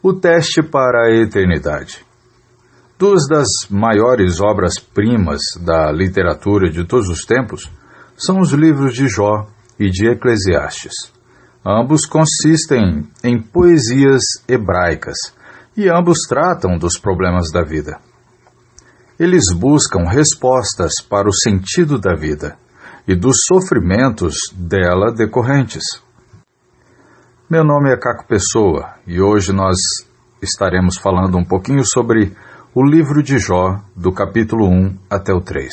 O teste para a eternidade. Duas das maiores obras-primas da literatura de todos os tempos são os livros de Jó e de Eclesiastes. Ambos consistem em poesias hebraicas e ambos tratam dos problemas da vida. Eles buscam respostas para o sentido da vida e dos sofrimentos dela decorrentes. Meu nome é Caco Pessoa e hoje nós estaremos falando um pouquinho sobre o livro de Jó, do capítulo 1 até o 3.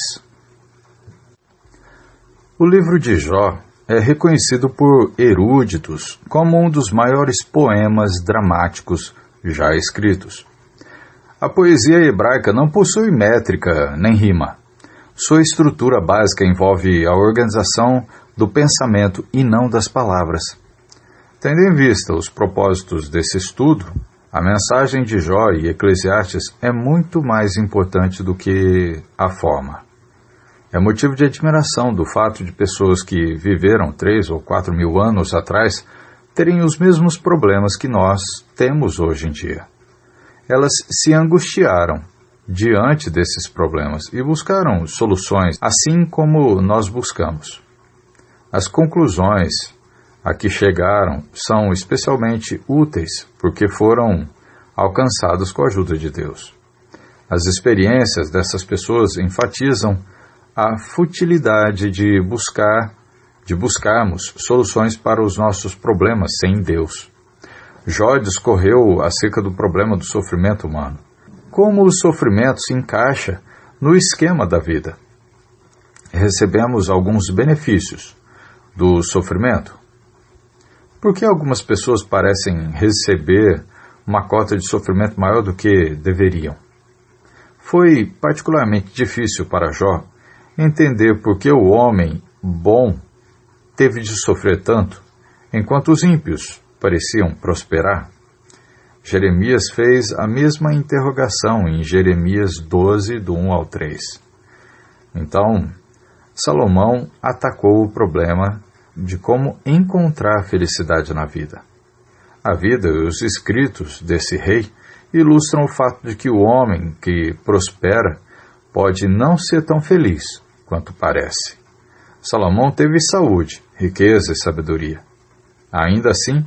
O livro de Jó é reconhecido por eruditos como um dos maiores poemas dramáticos já escritos. A poesia hebraica não possui métrica nem rima. Sua estrutura básica envolve a organização do pensamento e não das palavras. Tendo em vista os propósitos desse estudo, a mensagem de Jó e Eclesiastes é muito mais importante do que a forma. É motivo de admiração do fato de pessoas que viveram 3 ou 4 mil anos atrás terem os mesmos problemas que nós temos hoje em dia. Elas se angustiaram diante desses problemas e buscaram soluções, assim como nós buscamos. As conclusões a que chegaram são especialmente úteis porque foram alcançadas com a ajuda de Deus. As experiências dessas pessoas enfatizam a futilidade de buscarmos soluções para os nossos problemas sem Deus. Jó discorreu acerca do problema do sofrimento humano. Como o sofrimento se encaixa no esquema da vida? Recebemos alguns benefícios do sofrimento. Por que algumas pessoas parecem receber uma cota de sofrimento maior do que deveriam? Foi particularmente difícil para Jó entender por que o homem bom teve de sofrer tanto, enquanto os ímpios pareciam prosperar. Jeremias fez a mesma interrogação em Jeremias 12, do 1 ao 3. Então, Salomão atacou o problema de como encontrar felicidade na vida. A vida e os escritos desse rei ilustram o fato de que o homem que prospera pode não ser tão feliz quanto parece. Salomão teve saúde, riqueza e sabedoria. Ainda assim,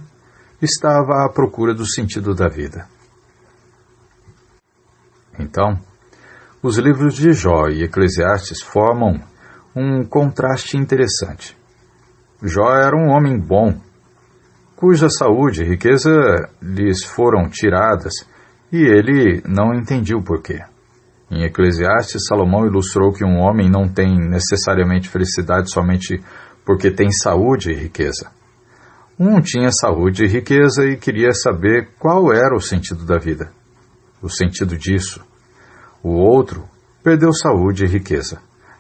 estava à procura do sentido da vida. Então, os livros de Jó e Eclesiastes formam um contraste interessante. Jó era um homem bom, cuja saúde e riqueza lhes foram tiradas, e ele não entendia o porquê. Em Eclesiastes, Salomão ilustrou que um homem não tem necessariamente felicidade somente porque tem saúde e riqueza. Um tinha saúde e riqueza e queria saber qual era o sentido da vida, o sentido disso. O outro perdeu saúde e riqueza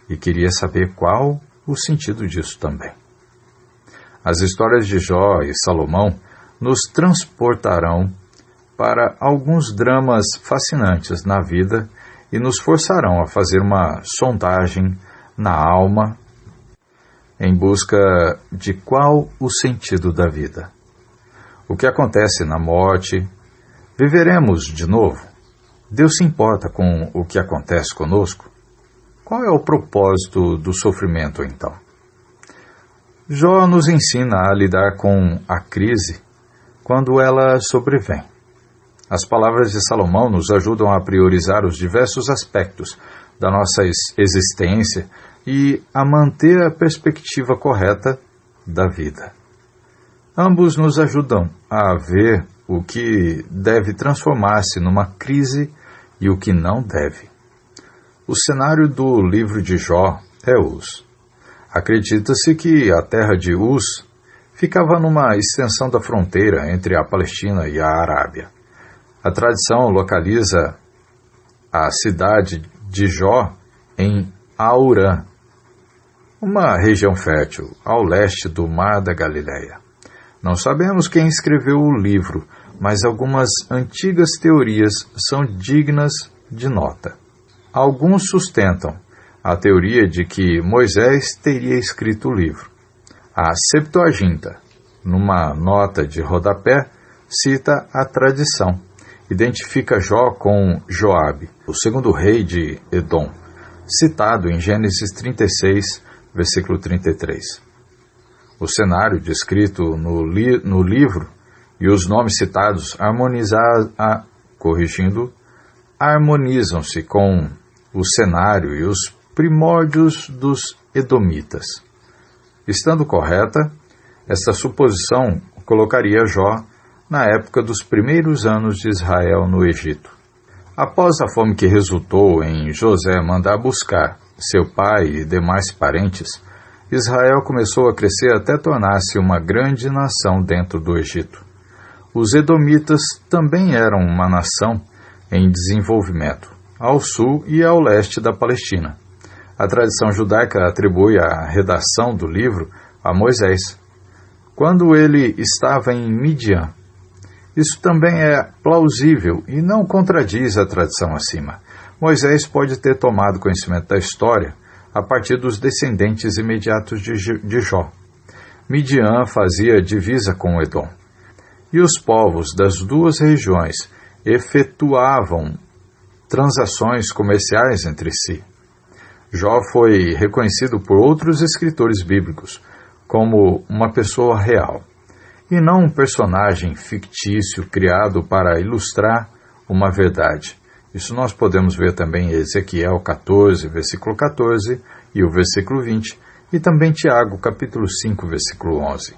e queria saber qual o sentido disso também. As histórias de Jó e Salomão nos transportarão para alguns dramas fascinantes na vida e nos forçarão a fazer uma sondagem na alma em busca de qual o sentido da vida. O que acontece na morte? Viveremos de novo? Deus se importa com o que acontece conosco? Qual é o propósito do sofrimento, então? Jó nos ensina a lidar com a crise quando ela sobrevém. As palavras de Salomão nos ajudam a priorizar os diversos aspectos da nossa existência e a manter a perspectiva correta da vida. Ambos nos ajudam a ver o que deve transformar-se numa crise e o que não deve. O cenário do livro de Jó é Uz. Acredita-se que a terra de Uz ficava numa extensão da fronteira entre a Palestina e a Arábia. A tradição localiza a cidade de Jó em Aurã, uma região fértil ao leste do Mar da Galileia. Não sabemos quem escreveu o livro, mas algumas antigas teorias são dignas de nota. Alguns sustentam a teoria de que Moisés teria escrito o livro. A Septuaginta, numa nota de rodapé, cita a tradição, identifica Jó com Joabe, o segundo rei de Edom, citado em Gênesis 36, versículo 33. O cenário descrito no livro e os nomes citados harmonizam-se com o cenário e os primórdios dos edomitas. Estando correta, esta suposição colocaria Jó na época dos primeiros anos de Israel no Egito. Após a fome que resultou em José mandar buscar seu pai e demais parentes, Israel começou a crescer até tornar-se uma grande nação dentro do Egito. Os edomitas também eram uma nação em desenvolvimento, ao sul e ao leste da Palestina. A tradição judaica atribui a redação do livro a Moisés, quando ele estava em Midian. Isso também é plausível e não contradiz a tradição acima. Moisés pode ter tomado conhecimento da história a partir dos descendentes imediatos de Jó. Midian fazia divisa com Edom, e os povos das duas regiões efetuavam transações comerciais entre si. Jó foi reconhecido por outros escritores bíblicos como uma pessoa real, e não um personagem fictício criado para ilustrar uma verdade. Isso nós podemos ver também em Ezequiel 14, versículo 14 e o versículo 20, e também Tiago, capítulo 5, versículo 11.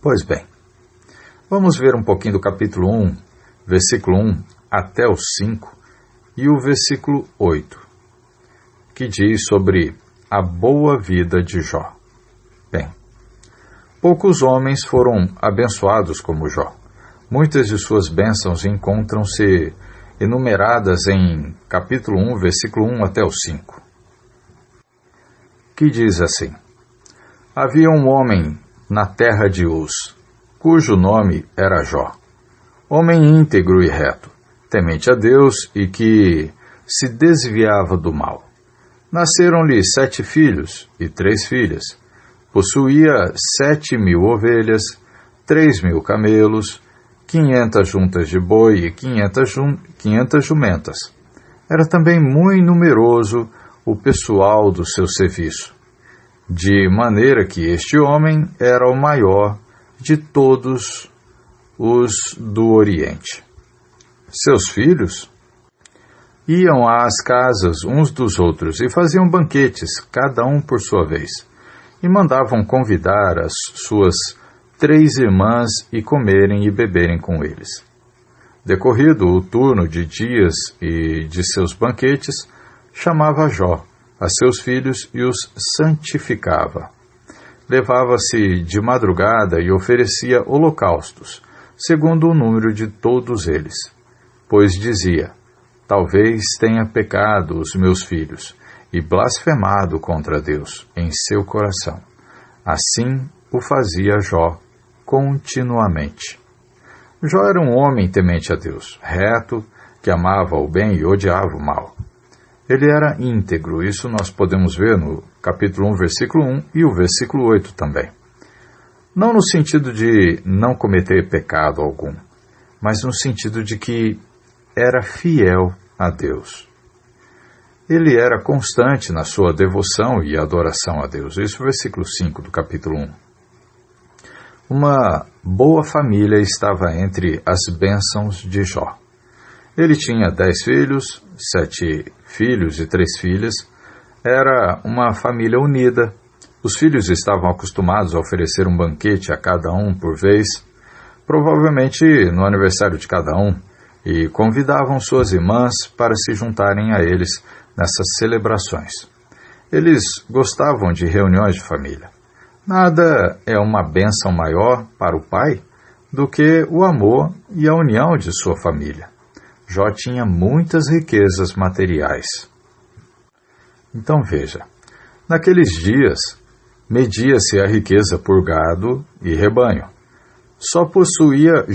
Pois bem, vamos ver um pouquinho do capítulo 1, versículo 1 até o 5 e o versículo 8, que diz sobre a boa vida de Jó. Bem, poucos homens foram abençoados como Jó. Muitas de suas bênçãos encontram-se enumeradas em capítulo 1, versículo 1 até o 5, que diz assim: Havia um homem na terra de Uz, cujo nome era Jó, homem íntegro e reto, temente a Deus e que se desviava do mal. Nasceram-lhe 7 filhos e 3 filhas. Possuía 7.000 ovelhas, 3.000 camelos, 500 juntas de boi e 500 jumentas. Era também muito numeroso o pessoal do seu serviço, de maneira que este homem era o maior de todos os do Oriente. Seus filhos iam às casas uns dos outros e faziam banquetes, cada um por sua vez, e mandavam convidar as suas 3 irmãs e comerem e beberem com eles. Decorrido o turno de dias e de seus banquetes, chamava Jó a seus filhos e os santificava. Levava-se de madrugada e oferecia holocaustos, segundo o número de todos eles, pois dizia: Talvez tenha pecado os meus filhos e blasfemado contra Deus em seu coração. Assim o fazia Jó continuamente. Jó era um homem temente a Deus, reto, que amava o bem e odiava o mal. Ele era íntegro, isso nós podemos ver no capítulo 1, versículo 1 e o versículo 8 também. Não no sentido de não cometer pecado algum, mas no sentido de que era fiel a Deus. Ele era constante na sua devoção e adoração a Deus. Isso é o versículo 5 do capítulo 1. Uma boa família estava entre as bênçãos de Jó. Ele tinha 10 filhos, 7 filhos e 3 filhas. Era uma família unida. Os filhos estavam acostumados a oferecer um banquete a cada um por vez, provavelmente no aniversário de cada um, e convidavam suas irmãs para se juntarem a eles nessas celebrações. Eles gostavam de reuniões de família. Nada é uma bênção maior para o pai do que o amor e a união de sua família. Jó tinha muitas riquezas materiais. Então veja, naqueles dias, media-se a riqueza por gado e rebanho. Jó possuía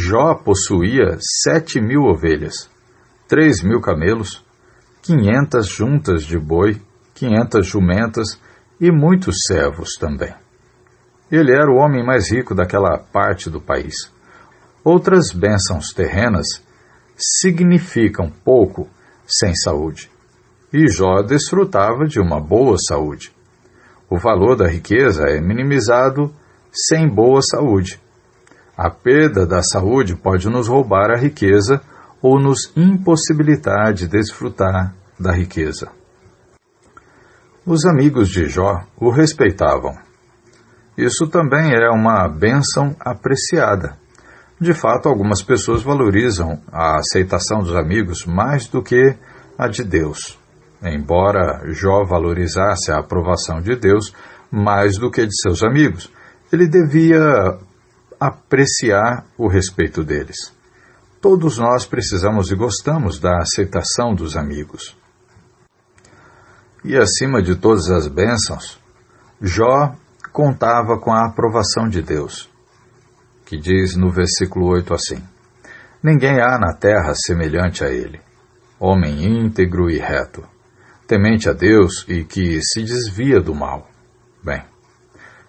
7.000 ovelhas, 3.000 camelos, 500 juntas de boi, 500 jumentas e muitos servos também. Ele era o homem mais rico daquela parte do país. Outras bênçãos terrenas significam pouco sem saúde. E Jó desfrutava de uma boa saúde. O valor da riqueza é minimizado sem boa saúde. A perda da saúde pode nos roubar a riqueza ou nos impossibilitar de desfrutar da riqueza. Os amigos de Jó o respeitavam. Isso também é uma bênção apreciada. De fato, algumas pessoas valorizam a aceitação dos amigos mais do que a de Deus. Embora Jó valorizasse a aprovação de Deus mais do que de seus amigos, ele devia apreciar o respeito deles. Todos nós precisamos e gostamos da aceitação dos amigos. E acima de todas as bênçãos, Jó contava com a aprovação de Deus, que diz no versículo 8 assim: Ninguém há na terra semelhante a ele, homem íntegro e reto, temente a Deus e que se desvia do mal. Bem,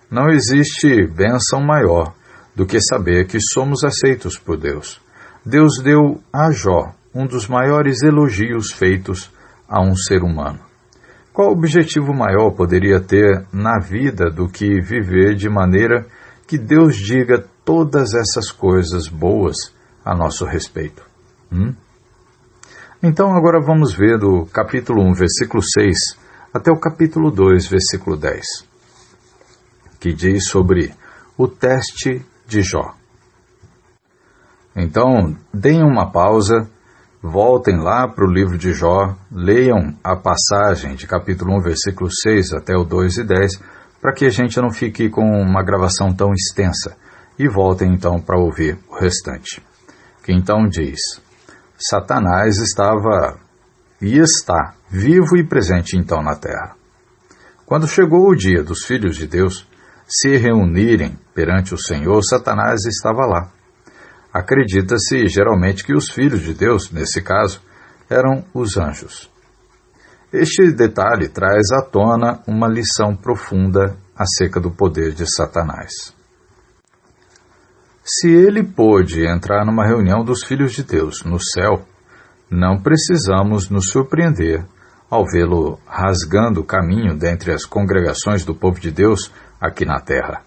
não existe bênção maior do que saber que somos aceitos por Deus. Deus deu a Jó um dos maiores elogios feitos a um ser humano. Qual objetivo maior poderia ter na vida do que viver de maneira que Deus diga todas essas coisas boas a nosso respeito? Então agora vamos ver do capítulo 1, versículo 6, até o capítulo 2, versículo 10, que diz sobre o teste de Jó. Então, deem uma pausa, voltem lá para o livro de Jó, leiam a passagem de capítulo 1, versículo 6 até o 2 e 10, para que a gente não fique com uma gravação tão extensa, e voltem então para ouvir o restante. Que então diz: Satanás estava e está vivo e presente então na terra. Quando chegou o dia dos filhos de Deus se reunirem perante o Senhor, Satanás estava lá. Acredita-se geralmente que os filhos de Deus, nesse caso, eram os anjos. Este detalhe traz à tona uma lição profunda acerca do poder de Satanás. Se ele pôde entrar numa reunião dos filhos de Deus no céu, não precisamos nos surpreender ao vê-lo rasgando o caminho dentre as congregações do povo de Deus aqui na terra.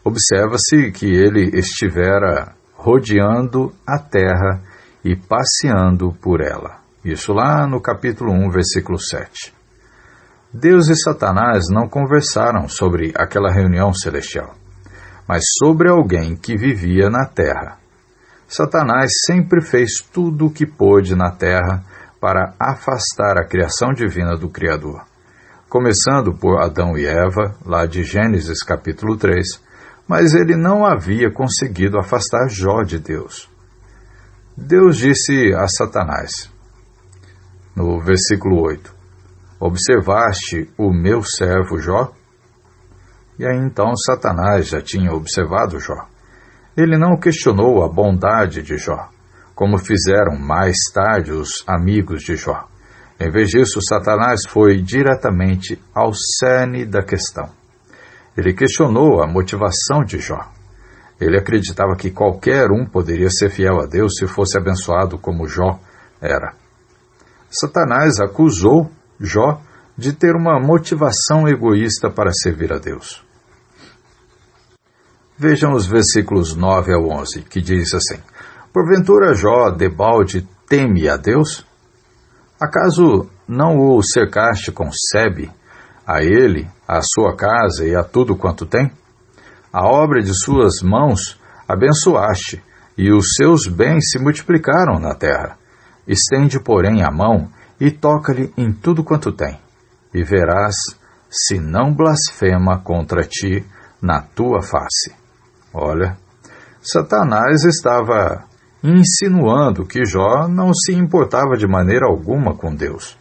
Observa-se que ele estivera rodeando a terra e passeando por ela. Isso lá no capítulo 1, versículo 7. Deus e Satanás não conversaram sobre aquela reunião celestial, mas sobre alguém que vivia na terra. Satanás sempre fez tudo o que pôde na terra para afastar a criação divina do Criador, começando por Adão e Eva, lá de Gênesis capítulo 3, mas ele não havia conseguido afastar Jó de Deus. Deus disse a Satanás, no versículo 8, Observaste o meu servo Jó? E aí então Satanás já tinha observado Jó. Ele não questionou a bondade de Jó, como fizeram mais tarde os amigos de Jó. Em vez disso, Satanás foi diretamente ao cerne da questão. Ele questionou a motivação de Jó. Ele acreditava que qualquer um poderia ser fiel a Deus se fosse abençoado como Jó era. Satanás acusou Jó de ter uma motivação egoísta para servir a Deus. Vejam os versículos 9 ao 11, que diz assim: Porventura Jó debalde teme a Deus? Acaso não o cercaste com sebe, a ele, a sua casa e a tudo quanto tem? A obra de suas mãos abençoaste, e os seus bens se multiplicaram na terra. Estende, porém, a mão e toca-lhe em tudo quanto tem, e verás se não blasfema contra ti na tua face. Olha, Satanás estava insinuando que Jó não se importava de maneira alguma com Deus,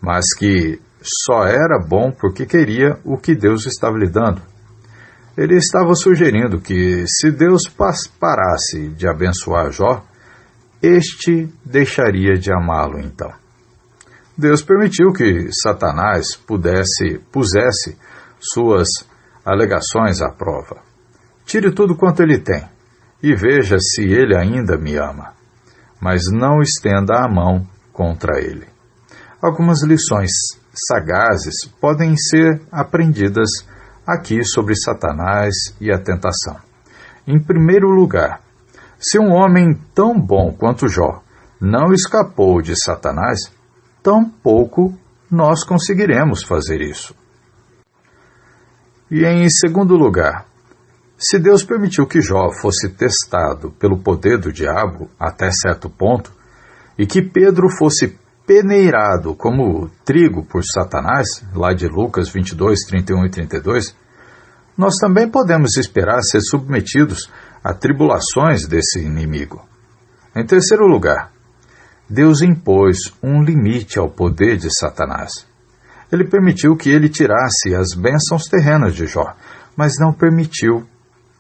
mas que só era bom porque queria o que Deus estava lhe dando. Ele estava sugerindo que, se Deus parasse de abençoar Jó, este deixaria de amá-lo então. Deus permitiu que Satanás pusesse suas alegações à prova. Tire tudo quanto ele tem, e veja se ele ainda me ama. mas não estenda a mão contra ele. Algumas lições sagazes podem ser aprendidas aqui sobre Satanás e a tentação. Em primeiro lugar, se um homem tão bom quanto Jó não escapou de Satanás, tampouco nós conseguiremos fazer isso. E em segundo lugar, se Deus permitiu que Jó fosse testado pelo poder do diabo até certo ponto, e que Pedro fosse peneirado como trigo por Satanás, lá de Lucas 22, 31 e 32, nós também podemos esperar ser submetidos a tribulações desse inimigo. Em terceiro lugar, Deus impôs um limite ao poder de Satanás. Ele permitiu que ele tirasse as bênçãos terrenas de Jó, mas não permitiu,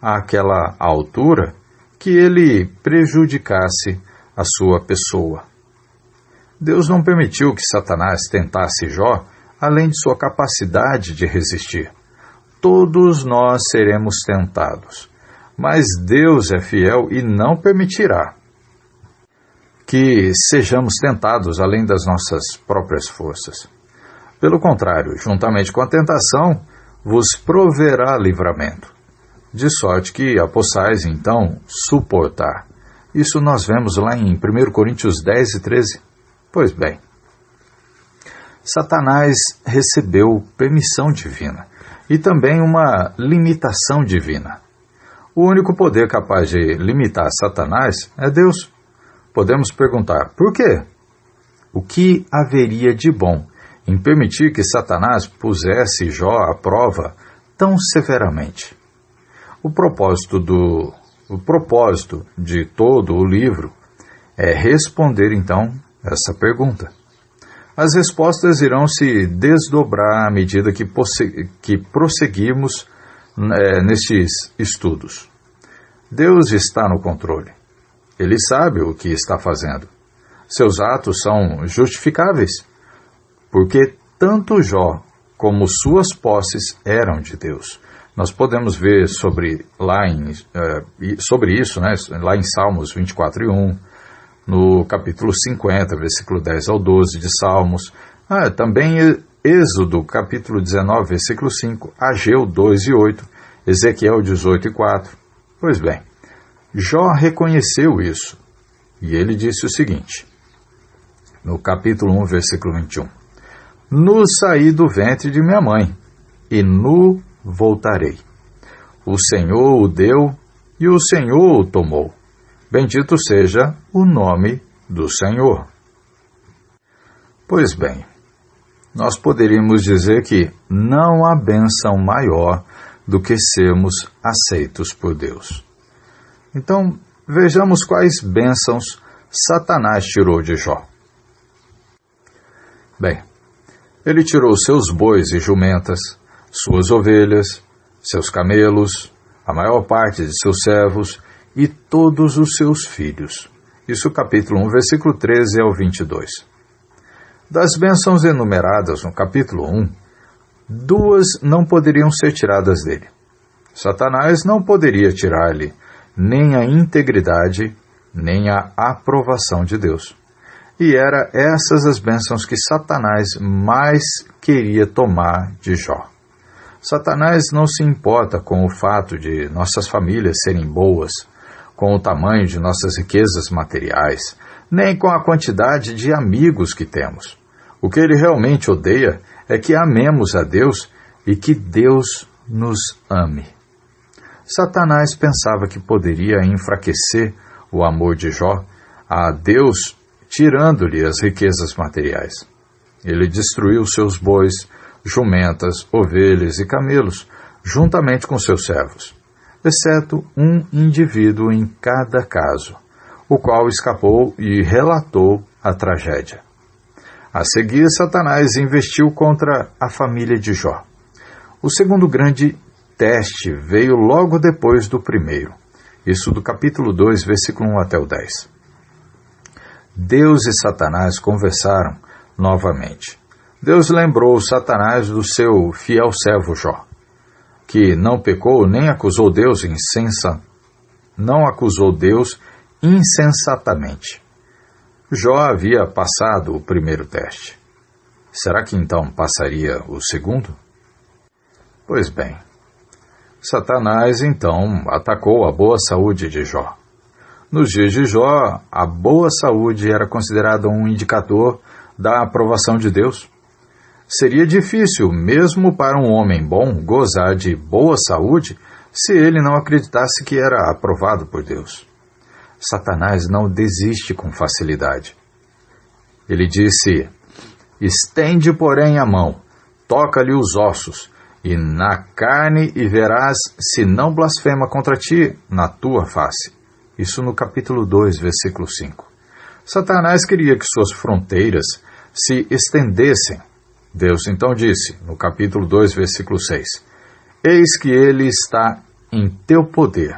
àquela altura, que ele prejudicasse a sua pessoa. Deus não permitiu que Satanás tentasse Jó além de sua capacidade de resistir. Todos nós seremos tentados, mas Deus é fiel e não permitirá que sejamos tentados além das nossas próprias forças. Pelo contrário, juntamente com a tentação, vos proverá livramento, de sorte que a possais, então, suportar. Isso nós vemos lá em 1 Coríntios 10 e 13. Pois bem, Satanás recebeu permissão divina e também uma limitação divina. O único poder capaz de limitar Satanás é Deus. Podemos perguntar, por quê? O que haveria de bom em permitir que Satanás pusesse Jó à prova tão severamente? O propósito de todo o livro é responder, então, essa pergunta. As respostas irão se desdobrar à medida que prosseguirmos nestes estudos. Deus está no controle. Ele sabe o que está fazendo. Seus atos são justificáveis, porque tanto Jó como suas posses eram de Deus. Nós podemos ver sobre isso, lá em Salmos 24 e 1, no capítulo 50, versículo 10 ao 12 de Salmos, também Êxodo, capítulo 19, versículo 5, Ageu 2 e 8, Ezequiel 18 e 4. Pois bem, Jó reconheceu isso, e ele disse o seguinte, no capítulo 1, versículo 21, Nu saí do ventre de minha mãe, e nu voltarei. O Senhor o deu, e o Senhor o tomou. Bendito seja o nome do Senhor. Pois bem, nós poderíamos dizer que não há bênção maior do que sermos aceitos por Deus. Então, vejamos quais bênçãos Satanás tirou de Jó. Bem, ele tirou seus bois e jumentas, suas ovelhas, seus camelos, a maior parte de seus servos e todos os seus filhos. Isso capítulo 1, versículo 13 ao 22. Das bênçãos enumeradas no capítulo 1, 2 não poderiam ser tiradas dele. Satanás não poderia tirar-lhe nem a integridade, nem a aprovação de Deus. E eram essas as bênçãos que Satanás mais queria tomar de Jó. Satanás não se importa com o fato de nossas famílias serem boas, com o tamanho de nossas riquezas materiais, nem com a quantidade de amigos que temos. O que ele realmente odeia é que amemos a Deus e que Deus nos ame. Satanás pensava que poderia enfraquecer o amor de Jó a Deus, tirando-lhe as riquezas materiais. Ele destruiu seus bois, jumentas, ovelhas e camelos, juntamente com seus servos, exceto um indivíduo em cada caso, o qual escapou e relatou a tragédia. A seguir, Satanás investiu contra a família de Jó. O segundo grande teste veio logo depois do primeiro, isso do capítulo 2, versículo 1 até o 10. Deus e Satanás conversaram novamente. Deus lembrou Satanás do seu fiel servo Jó, que não pecou nem acusou Deus insensatamente. Jó havia passado o primeiro teste. Será que então passaria o segundo? Pois bem, Satanás então atacou a boa saúde de Jó. Nos dias de Jó, a boa saúde era considerada um indicador da aprovação de Deus. Seria difícil, mesmo para um homem bom, gozar de boa saúde se ele não acreditasse que era aprovado por Deus. Satanás não desiste com facilidade. Ele disse: estende, porém, a mão, toca-lhe os ossos, e na carne, e verás se não blasfema contra ti na tua face. Isso no capítulo 2, versículo 5. Satanás queria que suas fronteiras se estendessem. Deus então disse, no capítulo 2, versículo 6, eis que ele está em teu poder,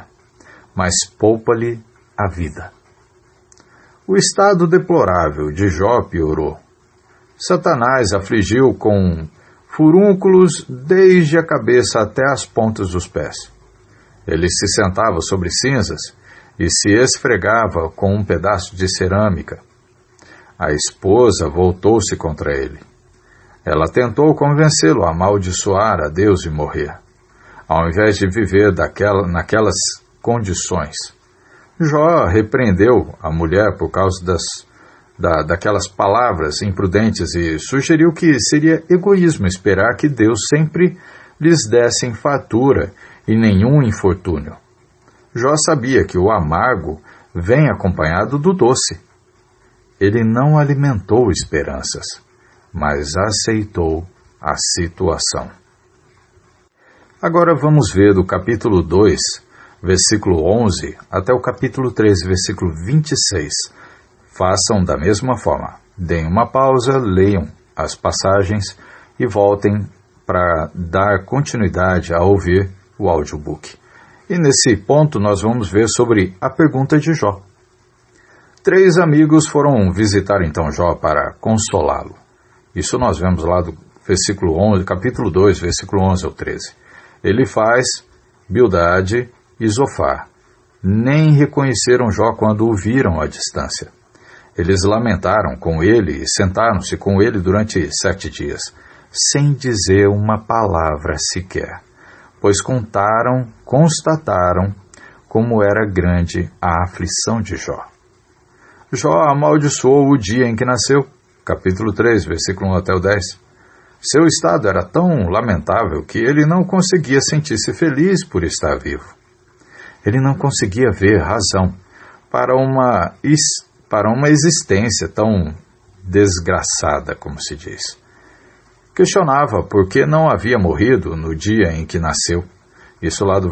mas poupa-lhe a vida. O estado deplorável de Jó piorou. Satanás afligiu com furúnculos desde a cabeça até as pontas dos pés. Ele se sentava sobre cinzas e se esfregava com um pedaço de cerâmica. A esposa voltou-se contra ele. Ela tentou convencê-lo a amaldiçoar a Deus e morrer, ao invés de viver naquelas condições. Jó repreendeu a mulher por causa daquelas palavras imprudentes e sugeriu que seria egoísmo esperar que Deus sempre lhes desse fartura e nenhum infortúnio. Jó sabia que o amargo vem acompanhado do doce. Ele não alimentou esperanças, mas aceitou a situação. Agora vamos ver do capítulo 2, versículo 11, até o capítulo 3, versículo 26. Façam da mesma forma. Deem uma pausa, leiam as passagens e voltem para dar continuidade a ouvir o audiobook. E nesse ponto nós vamos ver sobre a pergunta de Jó. 3 amigos foram visitar então Jó para consolá-lo. Isso nós vemos lá do versículo 11, capítulo 2, versículo 11 ao 13. Elifaz, Bildade e Zofar nem reconheceram Jó quando o viram à distância. Eles lamentaram com ele e sentaram-se com ele durante 7 dias, sem dizer uma palavra sequer, pois constataram como era grande a aflição de Jó. Jó amaldiçoou o dia em que nasceu, capítulo 3, versículo 1 até o 10. Seu estado era tão lamentável que ele não conseguia sentir-se feliz por estar vivo. Ele não conseguia ver razão para uma existência tão desgraçada, como se diz. Questionava por que não havia morrido no dia em que nasceu. Isso lá do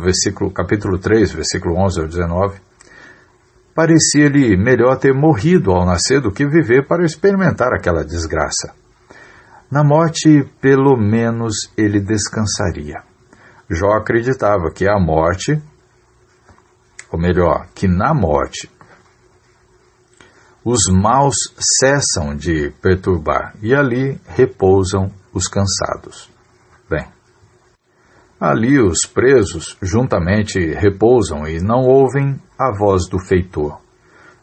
capítulo 3, versículo 11 ao 19. Parecia-lhe melhor ter morrido ao nascer do que viver para experimentar aquela desgraça. Na morte, pelo menos, ele descansaria. Jó acreditava que a morte, ou melhor, que na morte, os maus cessam de perturbar e ali repousam os cansados. Bem, ali os presos juntamente repousam e não ouvem a voz do feitor.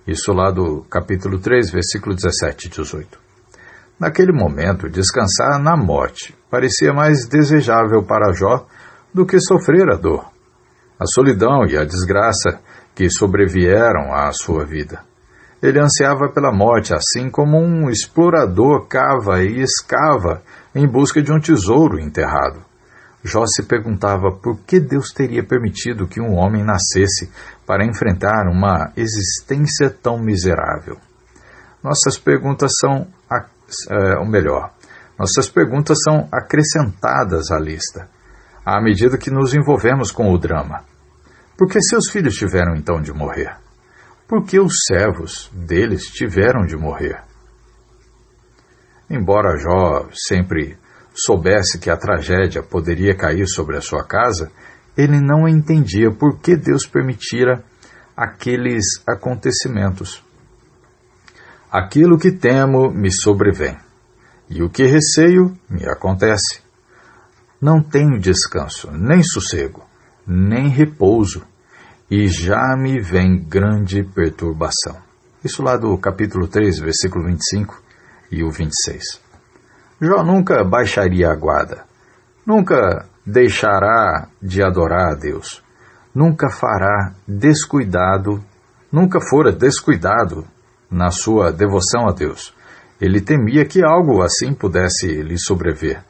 Isso lá do capítulo 3, versículo 17 e 18. Naquele momento, descansar na morte parecia mais desejável para Jó do que sofrer a dor, a solidão e a desgraça que sobrevieram à sua vida. Ele ansiava pela morte, assim como um explorador cava e escava em busca de um tesouro enterrado. Jó se perguntava por que Deus teria permitido que um homem nascesse para enfrentar uma existência tão miserável. Nossas perguntas são acrescentadas à lista, à medida que nos envolvemos com o drama. Por que seus filhos tiveram então de morrer? Por que os servos deles tiveram de morrer? Embora Jó sempre soubesse que a tragédia poderia cair sobre a sua casa, ele não entendia por que Deus permitira aqueles acontecimentos. Aquilo que temo me sobrevém, e o que receio me acontece. Não tenho descanso, nem sossego, nem repouso, e já me vem grande perturbação. Isso lá do capítulo 3, versículo 25 e o 26. Jó nunca baixaria a guarda, nunca deixará de adorar a Deus, nunca fora descuidado na sua devoção a Deus. Ele temia que algo assim pudesse lhe sobrever,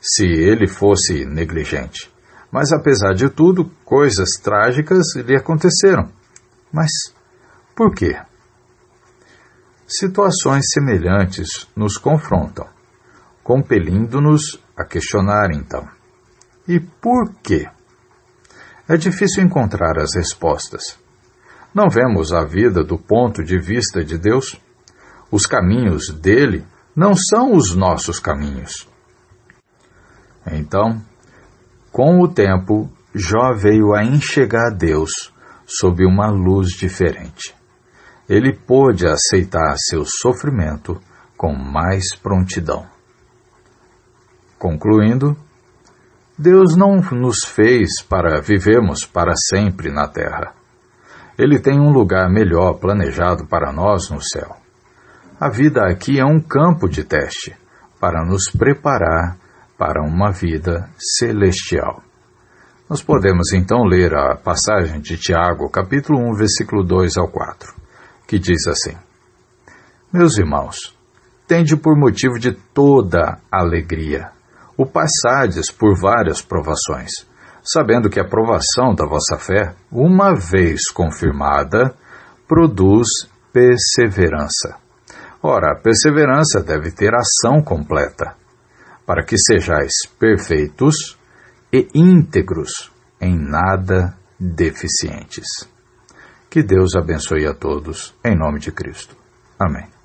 se ele fosse negligente. Mas apesar de tudo, coisas trágicas lhe aconteceram. Mas por quê? Situações semelhantes nos confrontam, compelindo-nos a questionar então. E por quê? É difícil encontrar as respostas. Não vemos a vida do ponto de vista de Deus. Os caminhos dele não são os nossos caminhos. Então, com o tempo, Jó veio a enxergar Deus sob uma luz diferente. Ele pôde aceitar seu sofrimento com mais prontidão. Concluindo, Deus não nos fez para vivermos para sempre na terra. Ele tem um lugar melhor planejado para nós no céu. A vida aqui é um campo de teste para nos preparar para uma vida celestial. Nós podemos então ler a passagem de Tiago, capítulo 1, versículo 2 ao 4, que diz assim: Meus irmãos, tende por motivo de toda alegria o passardes por várias provações, sabendo que a provação da vossa fé, uma vez confirmada, produz perseverança. Ora, a perseverança deve ter ação completa, para que sejais perfeitos e íntegros, em nada deficientes. Que Deus abençoe a todos, em nome de Cristo. Amém.